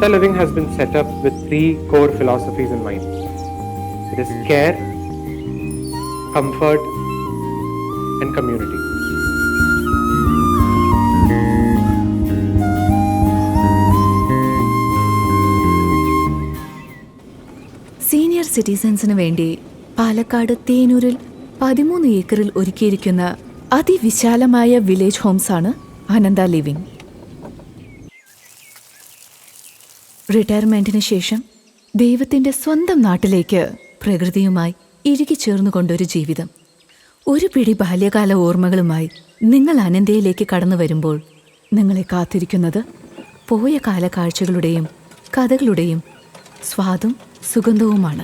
Ananta Living has been set up with three core philosophies in mind. It is care, comfort, and community. Senior സിറ്റിസൺസിന് വേണ്ടി പാലക്കാട് തേനൂരിൽ 13 ഏക്കറിൽ ഒരുക്കിയിരിക്കുന്ന അതിവിശാലമായ village ഹോംസാണ് അനന്ത living. റിട്ടയർമെന്റിന് ശേഷം ദൈവത്തിന്റെ സ്വന്തം നാട്ടിലേക്ക് പ്രകൃതിയുമായി ഇഴുകിച്ചേർന്നുകൊണ്ടൊരു ജീവിതം. ഒരു പിടി ബാല്യകാല ഓർമ്മകളുമായി നിങ്ങൾ അനന്തയിലേക്ക് കടന്നു വരുമ്പോൾ നിങ്ങളെ കാത്തിരിക്കുന്നത് പോയ കാലക്കാഴ്ചകളുടെയും കഥകളുടെയും സ്വാദും സുഗന്ധവുമാണ്.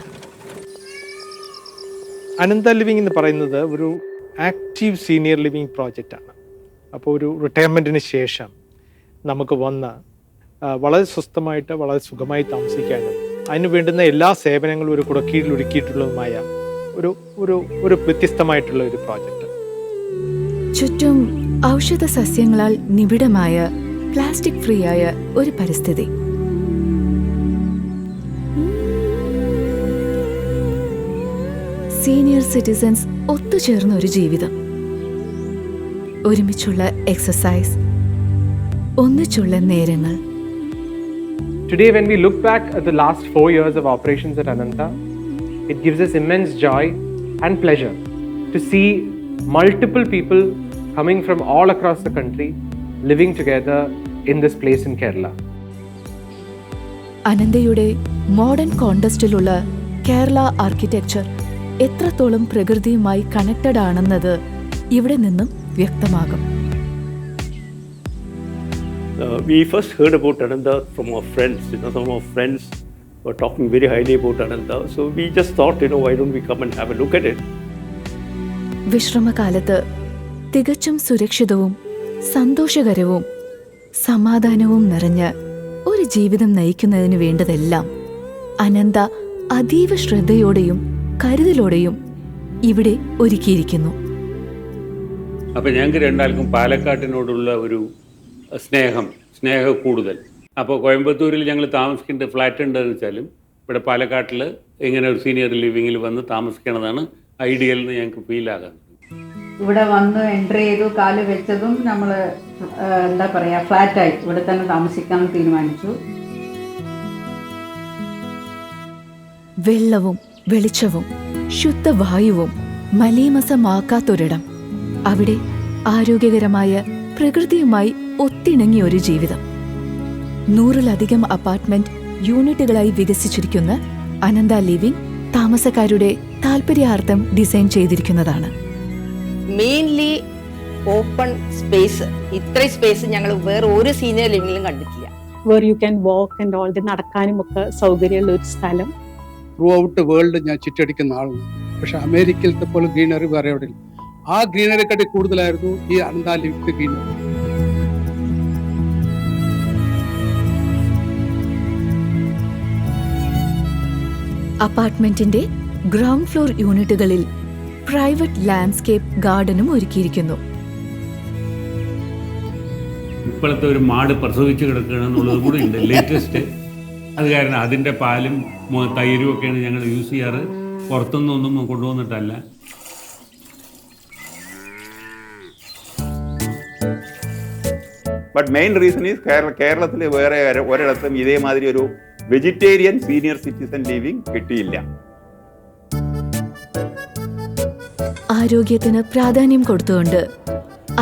അനന്ത ലിവിംഗ് എന്ന് പറയുന്നത് ഒരു ആക്റ്റീവ് സീനിയർ ലിവിംഗ് പ്രോജക്റ്റാണ്. അപ്പോൾ ഒരു റിട്ടയർമെൻറ്റിന് ശേഷം നമുക്ക് വന്ന് വളരെ സ്വസ്ഥമായിട്ട് വളരെ സുഖമായി താമസിക്കാനും അതിന് വേണ്ടുന്ന എല്ലാ സേവനങ്ങളും ഒരു കുടക്കീഴിൽ ഒരുക്കിയിട്ടുള്ളതുമായ ഒരു ഒരു ഒരു വ്യത്യസ്തമായിട്ടുള്ള ഒരു പ്രോജക്റ്റ്. ചുറ്റും ഔഷധ സസ്യങ്ങളാൽ നിബിഡമായ പ്ലാസ്റ്റിക് ഫ്രീ ആയ ഒരു പരിസ്ഥിതി. സീനിയർ സിറ്റിസൺസ് ഒത്തുചേർന്ന ഒരു ജീവിതം, ഒരുമിച്ചുള്ള എക്സസൈസ്, ഒന്നിച്ചുള്ള നേരങ്ങൾ. Today, when we look back at the last 4 years of operations at Ananta, it gives us immense joy and pleasure to see multiple people coming from all across the country living together in this place in Kerala. അനന്തയുടെ modern കോണ്ടസ്റ്റിലുള്ള Kerala architecture എത്രത്തോളം പ്രകൃതിയുമായി connected ആണെന്നത് ഇവിടെ നിന്നും വ്യക്തമാകും. We first heard about Ananta from our friends. Some of our friends were talking very highly about Ananta. So we just thought, why don't we come and have a look at it? വിശ്രമകാലത്ത് തികച്ചും സുരക്ഷിതവും സന്തോഷകരവും സമാധാനവും നിറഞ്ഞ ഒരു ജീവിതം നയിക്കുന്നതിന് വേണ്ടതെല്ലാം അനന്ത അതീവ ശ്രദ്ധയോടെയും കരുതലോടെയും ഇവിടെ ഒരുക്കിയിരിക്കുന്നു. അപ്പം ഞങ്ങൾക്ക് രണ്ടാൾക്കും പാലക്കാട്ടിനോടുള്ള ഒരു സ്നേഹ കൂടുതൽ. അപ്പോൾ കോയമ്പത്തൂരിൽ ഞങ്ങൾ താമസിക്കേണ്ട ഫ്ലാറ്റ് ഉണ്ടെന്ന് വെച്ചാലും ഇവിടെ പാലക്കാട്ടിൽ ഇങ്ങനെ ഒരു സീനിയർ ലിവിങ്ങിൽ വന്ന് താമസിക്കണതാണ് ഐഡിയൽ എന്ന് ഞങ്ങൾക്ക് ഫീൽ ആകുന്നത്. ഇവിടെ വന്ന് എൻട്രി ചെയ്തു, കാല് വെച്ചതും നമ്മൾ എന്താ പറയുക, ഫ്ലാറ്റായി ഇവിടെ തന്നെ താമസിക്കാൻ തീരുമാനിച്ചു. വെള്ളവും വെളിച്ചവും ശുദ്ധവായുവും മലീമസമാക്കാത്തൊരിടം. അവിടെ ആരോഗ്യകരമായ പ്രകൃതിയുമായി ഒത്തിണങ്ങിയ ഒരു ജീവിതം. 100-ലധികം അപ്പാർട്ട്മെന്റ് യൂണിറ്റുകളായി വികസിച്ചിരിക്കുന്ന അനന്ത ലിവിംഗ് താമസക്കാരുടെ താല്പര്യാർത്ഥം ഡിസൈൻ ചെയ്തിരിക്കുന്നതാണ്. Mainly open space. ഇത്രയും സ്പേസ് ഞങ്ങൾ വേറെ ഒരു സീനിയർ ലിവിംഗിലും കണ്ടിട്ടില്ല. Where you can walk and all, നടക്കാനും ഒക്കെ സൗകര്യമുള്ള ഒരു സ്ഥലം. ത്രൂ ഔട്ട് വേൾഡ് ഞാൻ ചുറ്റടിക്കുന്ന ആളാണ്. പക്ഷെ അമേരിക്കയിലത്തെ പോലെ ഗ്രീനറി വേറെ എവിടെ ഇല്ല. ആ ഗ്രീനറിക്കാട്ടി കൂടുതലായിരുന്നു ഈ അനന്ത ലിവിംഗ് ഗ്രീനറി. അപ്പാർട്ട്മെന്റിന്റെ ഗ്രൗണ്ട് ഫ്ലോർ യൂണിറ്റുകളിൽ പ്രൈവറ്റ് ലാൻഡ്സ്കേപ്പ് ഗാർഡനും ഒരുക്കിയിരിക്കുന്നു. ഇപ്പോഴത്തെ ഒരു മാട് പ്രസവിച്ച് കിടക്കുകയാണെന്നുള്ളത് കൂടി ഉണ്ട് ലേറ്റസ്റ്റ്. അത് കാരണം അതിൻ്റെ പാലും തൈരും ഒക്കെയാണ് ഞങ്ങൾ യൂസ് ചെയ്യാറ്. പുറത്തുനിന്നൊന്നും കൊണ്ടുവന്നിട്ടല്ല. ബട്ട് മെയിൻ റീസൺ ഈസ് കേരളത്തിൽ വേറെ ഒരിടത്തും ഇതേമാതിരി ഒരു വെജിറ്റേറിയൻ സീനിയർ സിറ്റിസൺ ലിവിംഗ് കിട്ടിയില്ല. ആരോഗ്യത്തിന് പ്രാധാന്യം കൊടുത്തുകൊണ്ട്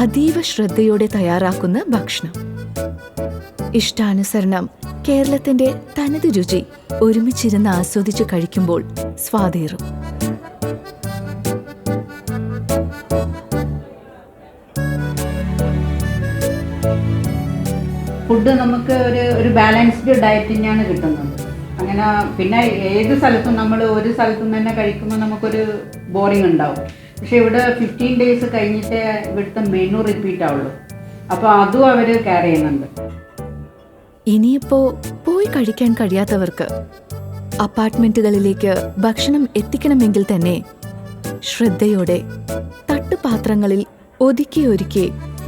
അതീവ ശ്രദ്ധയോടെ തയ്യാറാക്കുന്ന ഭക്ഷണം, ഇഷ്ടാനുസരണം കേരളത്തിന്റെ തനത് രുചി ഒരുമിച്ചിരുന്ന് ആസ്വദിച്ച് കഴിക്കുമ്പോൾ സ്വാദേറും. ഫുഡ് നമുക്ക് ഒരു ബാലൻസ്ഡ് ഡയറ്റിങ്ങാണ് കിട്ടുന്നത്. അങ്ങനെ പിന്നെ ഏത് സ്ഥലത്തും നമ്മൾ ഒരു സ്ഥലത്തും തന്നെ കഴിക്കുമ്പോൾ നമുക്കൊരു ബോറിംഗ് ഉണ്ടാവും. പക്ഷെ ഇവിടെ 15 days കഴിഞ്ഞിട്ട് ഇവിടുത്തെ മെനു റിപ്പീറ്റ് ആവുള്ളൂ. അപ്പോൾ അതും അവർ കെയർ ചെയ്യുന്നുണ്ട്. ഇനിയിപ്പോ പോയി കഴിക്കാൻ കഴിയാത്തവർക്ക് അപ്പാർട്ട്മെന്റുകളിലേക്ക് ഭക്ഷണം എത്തിക്കണമെങ്കിൽ തന്നെ ശ്രദ്ധയോടെ തട്ടുപാത്രങ്ങളിൽ ഒതുക്കി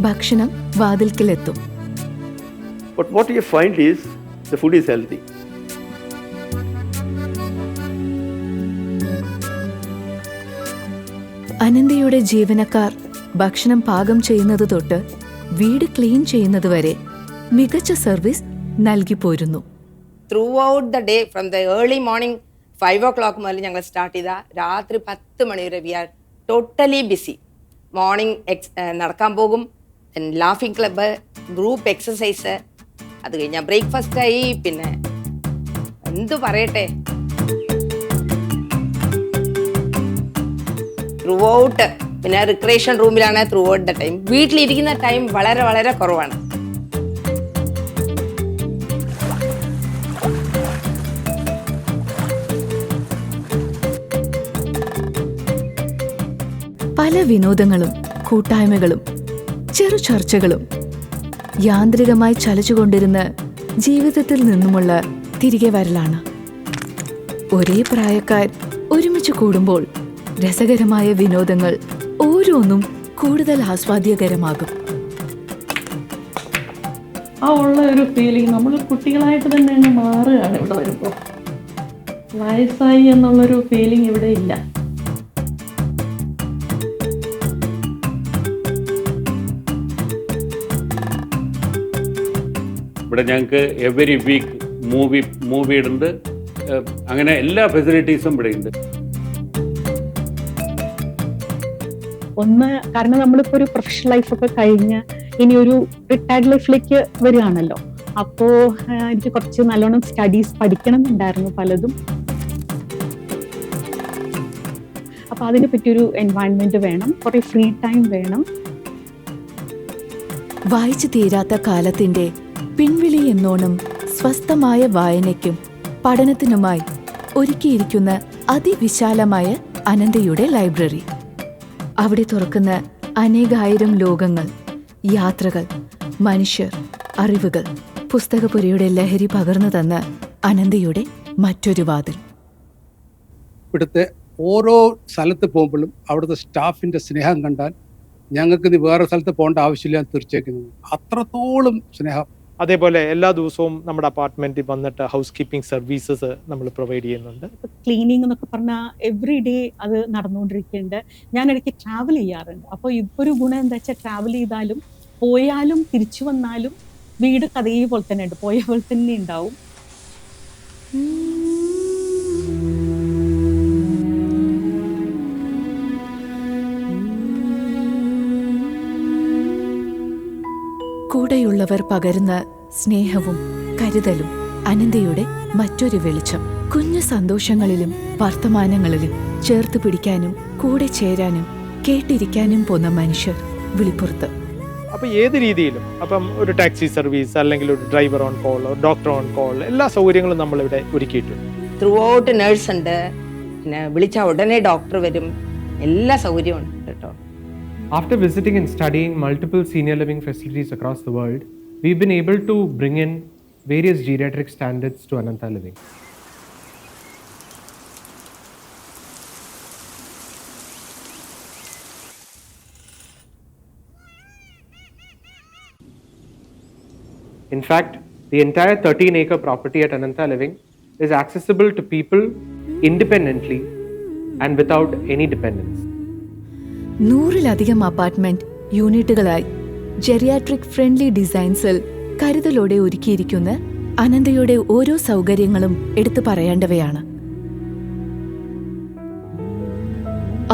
ഭക്ഷണം വാതിൽക്കിലെത്തും. But what you find is The food is healthy. അനന്തയുടെ ജീവനക്കാർ ഭക്ഷണം പാകം ചെയ്യുന്നത് തൊട്ട് വീട് ക്ലീൻ ചെയ്യുന്നത് വരെ മികച്ച സർവീസ് നൽകി പോരുന്നു. Through out the day from the early morning 5 o'clock മുതൽ ഞങ്ങൾ സ്റ്റാർട്ട് ചെയ്താൽ രാത്രി 10 മണി വരെ we are totally busy. Morning നടക്കാൻ പോകും, ലാഫിംഗ് ക്ലബ്ബ്, ഗ്രൂപ്പ് എക്സസൈസ്, അത് കഴിഞ്ഞാൽ ബ്രേക്ക്ഫാസ്റ്റായി, പിന്നെ എന്തു പറയട്ടെ, ത്രൂ ഔട്ട്. പിന്നെ റിക്രിയേഷൻ റൂമിലാണ് ത്രൂ ഔട്ട് ദ ടൈം. വീട്ടിലിരിക്കുന്ന ടൈം വളരെ വളരെ കുറവാണ്. പല വിനോദങ്ങളും കൂട്ടായ്മകളും ചെറു ചർച്ചകളും യാന്ത്രികമായി ചലിച്ചുകൊണ്ടിരുന്ന ജീവിതത്തിൽ നിന്നുമുള്ള തിരികെ വരലാണ്. ഒരേ പ്രായക്കാർ ഒരുമിച്ച് കൂടുമ്പോൾ രസകരമായ വിനോദങ്ങൾ ഓരോന്നും കൂടുതൽ ആസ്വാദ്യകരമാകും. ആ ഉള്ള ഒരു ഫീലിംഗ് നമ്മൾ കുട്ടികളായിട്ട് തന്നെ അങ്ങ് മാറുകയാണ് ഇവിടെ വരുമ്പോൾ. വയസ്സായി എന്നുള്ളൊരു ഫീലിംഗ് ഇവിടെ ഇല്ല. ഇവിടെ ഞങ്ങൾക്ക് എവരി വീക്ക് മൂവി ഉണ്ട്. അങ്ങനെ എല്ലാ ഫെസിലിറ്റീസും ഇവിടെ ഉണ്ട്. ഒന്ന് കാരണം നമ്മളിപ്പോൾ ഒരു പ്രൊഫഷണൽ ലൈഫൊക്കെ കഴിഞ്ഞ് ഇനി ഒരു റിട്ടയർഡ് ലൈഫിലേക്ക് വരികയാണല്ലോ. അപ്പോൾ എനിക്ക് കുറച്ച് നല്ലോണം സ്റ്റഡീസ് പഠിക്കണമെന്നുണ്ടായിരുന്നു പലതും. അപ്പോൾ അതിനെ പറ്റിയൊരു എൻവയൺമെന്റ് വേണം, കുറേ ഫ്രീ ടൈം വേണം. വായിച്ചു തീരാത്ത കാലത്തിന്റെ പിൻവിളി എന്നോണം സ്വസ്ഥമായ വായനയ്ക്കും പഠനത്തിനുമായി ഒരുക്കിയിരിക്കുന്ന അതിവിശാലമായ അനന്തയുടെ ലൈബ്രറി. അവിടെ തുറക്കുന്ന അനേകായിരം ലോകങ്ങൾ, യാത്രകൾ, മനുഷ്യർ, അറിവുകൾ, പുസ്തകപുരയുടെ ലഹരി പകർന്നു തന്ന അനന്തയുടെ മറ്റൊരു വാതിൽ. ഇവിടുത്തെ ഓരോ സ്ഥലത്ത് പോകുമ്പോഴും അവിടുത്തെ സ്റ്റാഫിൻ്റെ സ്നേഹം കണ്ടാൽ ഞങ്ങൾക്ക് ഇത് വേറെ സ്ഥലത്ത് പോകേണ്ട ആവശ്യമില്ല എന്ന് തീർച്ചയാക്കുന്നത്. അത്രത്തോളം സ്നേഹം. അതേപോലെ എല്ലാ ദിവസവും നമ്മുടെ അപ്പാർട്ട്മെന്റിൽ വന്നിട്ട് ഹൗസ് കീപ്പിംഗ് സർവീസസ് നമ്മൾ പ്രൊവൈഡ് ചെയ്യുന്നുണ്ട്. ക്ലീനിങ് എന്നൊക്കെ പറഞ്ഞാൽ എവറി ഡേ അത് നടന്നുകൊണ്ടിരിക്കുന്നുണ്ട്. ഞാൻ ഇടയ്ക്ക് ട്രാവൽ ചെയ്യാറുണ്ട്. അപ്പോൾ ഇപ്പോൾ ഒരു ഗുണം എന്താ വെച്ചാൽ ട്രാവൽ ചെയ്താലും പോയാലും തിരിച്ചു വന്നാലും വീട് അതേപോലെ തന്നെ ഉണ്ട്, പോയ പോലെ തന്നെ ഉണ്ടാവും. കൂടെയുള്ളവർ പകരുന്ന സ്നേഹവും കരുതലും അനന്തയുടെ മറ്റൊരു വെളിച്ചം. കുഞ്ഞു സന്തോഷങ്ങളിലും വർത്തമാനങ്ങളിലും ചേർത്ത് പിടിക്കാനും കൂടെ ചേരാനും കേട്ടിരിക്കാനും പോന്ന മനുഷ്യർ വിളിപ്പുറത്ത്. അപ്പോൾ ഏത് രീതിയിലും, അപ്പം ഒരു ടാക്സി സർവീസ് അല്ലെങ്കിൽ ഒരു driver on call, doctor on call, എല്ലാ സൗകര്യങ്ങളും നമ്മളിവിടെ ഒരുക്കിയിട്ടുണ്ട്. ത്രൂ ഔട്ട് നേഴ്സ് ഉണ്ട്, പിന്നെ വിളിച്ചാൽ ഉടനെ ഡോക്ടർ വരും, എല്ലാ സൗകര്യവും ഉണ്ട് കേട്ടോ. After visiting and studying multiple senior living facilities across the world, we've been able to bring in various geriatric standards to Ananta Living. In fact, the entire 13-acre property at Ananta Living is accessible to people independently and without any dependence. 100-ലധികം apartment യൂണിറ്റുകളായി geriatric friendly ഡിസൈൻസിൽ കരുതലോടെ ഒരുക്കിയിരിക്കുന്ന അനന്തയുടെ ഓരോ സൗകര്യങ്ങളും എടുത്തു പറയേണ്ടവയാണ്.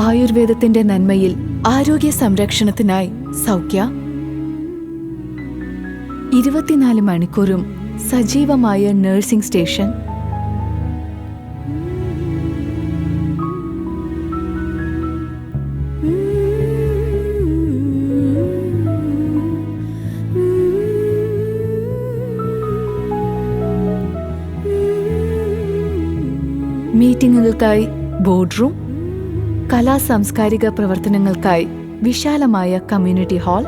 ആയുർവേദത്തിന്റെ നന്മയിൽ ആരോഗ്യ സംരക്ഷണത്തിനായി സൗഖ്യ 24 മണിക്കൂറും സജീവമായ നഴ്സിംഗ് സ്റ്റേഷൻ, മീറ്റിംഗുകൾക്കായി ബോർഡ് റൂം, കലാ സാംസ്കാരിക പ്രവർത്തനങ്ങൾക്കായി വിശാലമായ community hall,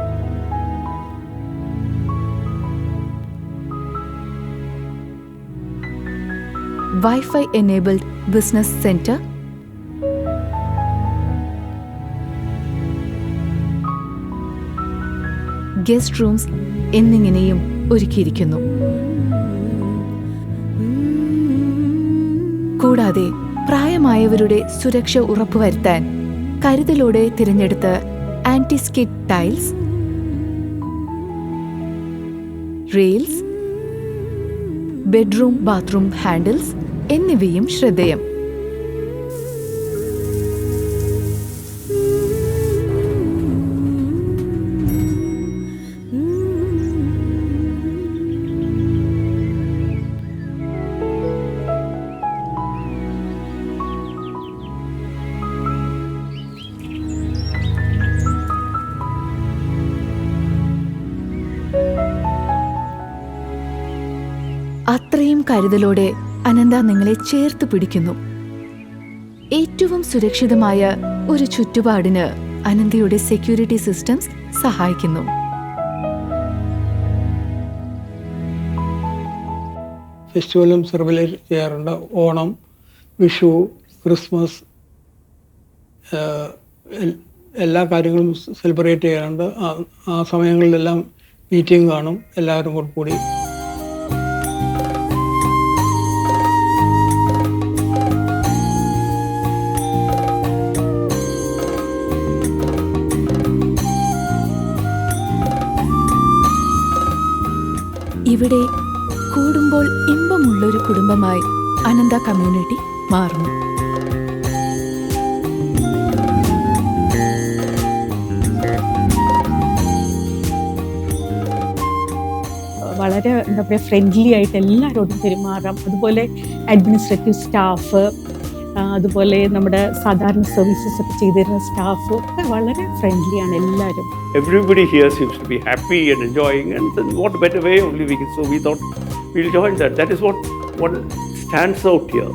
wifi enabled business centre, guest rooms എന്നിങ്ങനെയും ഒരുക്കിയിരിക്കുന്നു. കൂടാതെ പ്രായമായവരുടെ സുരക്ഷ ഉറപ്പുവരുത്താൻ കരുതലോടെ തിരഞ്ഞെടുത്ത anti skid tiles, rails, bedroom bathroom handles എന്നിവയും ശ്രദ്ധേയം. അത്രയും കരുതലോടെ അനന്ത നിങ്ങളെ ചേർത്ത് പിടിക്കുന്നു. ഏറ്റവും സുരക്ഷിതമായ ഒരു ചുറ്റുപാടിന് അനന്തയുടെ സെക്യൂരിറ്റി സിസ്റ്റംസ് സഹായിക്കുന്നു. ഫെസ്റ്റിവലും സെലിബ്രേറ്റ് ചെയ്യാറുണ്ട്. ഓണം, വിഷു, ക്രിസ്മസ്, എല്ലാ കാര്യങ്ങളും സെലിബ്രേറ്റ് ചെയ്യാറുണ്ട്. ആ സമയങ്ങളിലെല്ലാം മീറ്റിംഗ് കാണും എല്ലാവരും കൂടി. ഇവിടെ കൂടുമ്പോൾ ഇമ്പമുള്ളൊരു കുടുംബമായി അനന്ത കമ്മ്യൂണിറ്റി മാറുന്നു. വളരെ എന്താ പറയുക, ഫ്രണ്ട്ലി ആയിട്ട് എല്ലാവരോടും പെരുമാറാം. അതുപോലെ അഡ്മിനിസ്ട്രേറ്റീവ് സ്റ്റാഫ്, അതുപോലെ നമ്മുടെ സാധാരണ സർവീസസ് ഒക്കെ ചെയ്തിരുന്ന സ്റ്റാഫ് ഒക്കെ വളരെ ഫ്രണ്ട്ലിയാണ് എല്ലാവരും. Everybody here seems to be happy and enjoying, and then what better way of living it? So we thought we'll join that. That is what stands out here.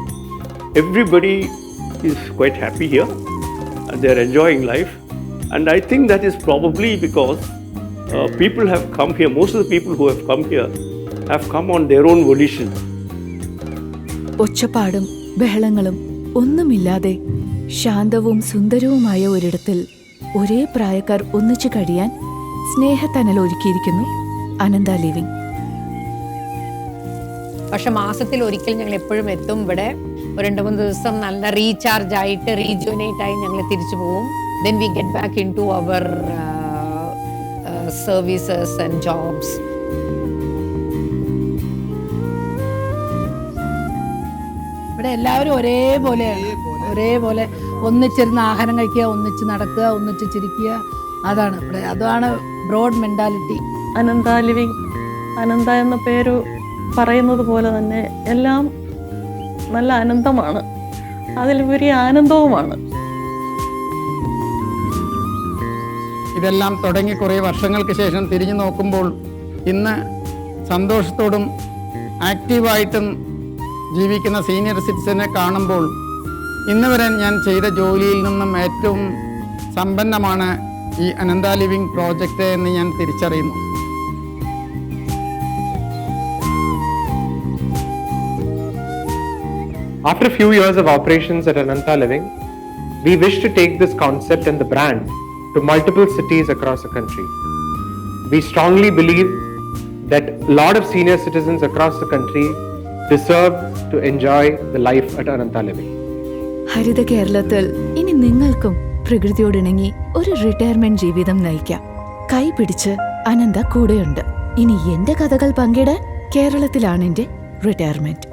Everybody is quite happy here and they're enjoying life, and I think that is probably because people have come here. Most of the people who have come here have come on their own volition. ഒച്ചപ്പാടും ബഹളങ്ങളും ഒന്നുമില്ലാതെ ശാന്തവും സുന്ദരവുമായ ഒരിടത്തിൽ ഒരേ പ്രായക്കാർ ഒന്നിച്ചു കഴിയാൻ സ്നേഹത്തണൽ ഒരുക്കിയിരിക്കുന്നു അനന്ത living. പക്ഷെ മാസത്തിൽ ഒരിക്കൽ ഞങ്ങൾ എപ്പോഴും എത്തും ഇവിടെ. 2-3 ദിവസം നല്ല റീചാർജ് ആയിട്ട് റീജുവനേറ്റ് ആയി ഞങ്ങൾ തിരിച്ചു പോകും. Then we get back into our services and jobs. ഇവിടെ എല്ലാവരും ഒരേപോലെ ഒന്നിച്ചിരുന്ന് ആഹാരം കഴിക്കുക, ഒന്നിച്ച് നടക്കുക, ഒന്നിച്ച് ചിരിക്കുക. അതാണ് ഇവിടെ, അതാണ് ബ്രോഡ് മെന്റാലിറ്റി. അനന്ത ലിവിംഗ്, അനന്ത എന്ന പേര് പറയുന്നത് പോലെ തന്നെ എല്ലാം നല്ല അനന്തമാണ്, അതിലുപരി ആനന്ദവുമാണ്. ഇതെല്ലാം തുടങ്ങി കുറേ വർഷങ്ങൾക്ക് ശേഷം തിരിഞ്ഞു നോക്കുമ്പോൾ ഇന്ന് സന്തോഷത്തോടും ആക്റ്റീവായിട്ടും ജീവിക്കുന്ന സീനിയർ സിറ്റിസനെ കാണുമ്പോൾ ഇന്ന് വരെ ഞാൻ ചെയ്ത ജോലിയിൽ നിന്നും ഏറ്റവും സമ്പന്നമാണ് ഈ അനന്ത ലിവിംഗ് പ്രോജക്റ്റ് എന്ന് ഞാൻ തിരിച്ചറിയുന്നു. After a few years of operations at Ananta Living, we wish to take this concept and the brand to multiple cities across the country. We strongly believe that a lot of senior citizens across the country deserve to enjoy the life at Ananta Living. ഹരിത കേരളത്തിൽ ഇനി നിങ്ങൾക്കും പ്രകൃതിയോടിണങ്ങി ഒരു retirement ജീവിതം നയിക്കാം. കൈ പിടിച്ച് അനന്ത കൂടെയുണ്ട്. ഇനി എന്റെ കഥകൾ പങ്കിടാൻ കേരളത്തിലാണ് എന്റെ റിട്ടയർമെന്റ്.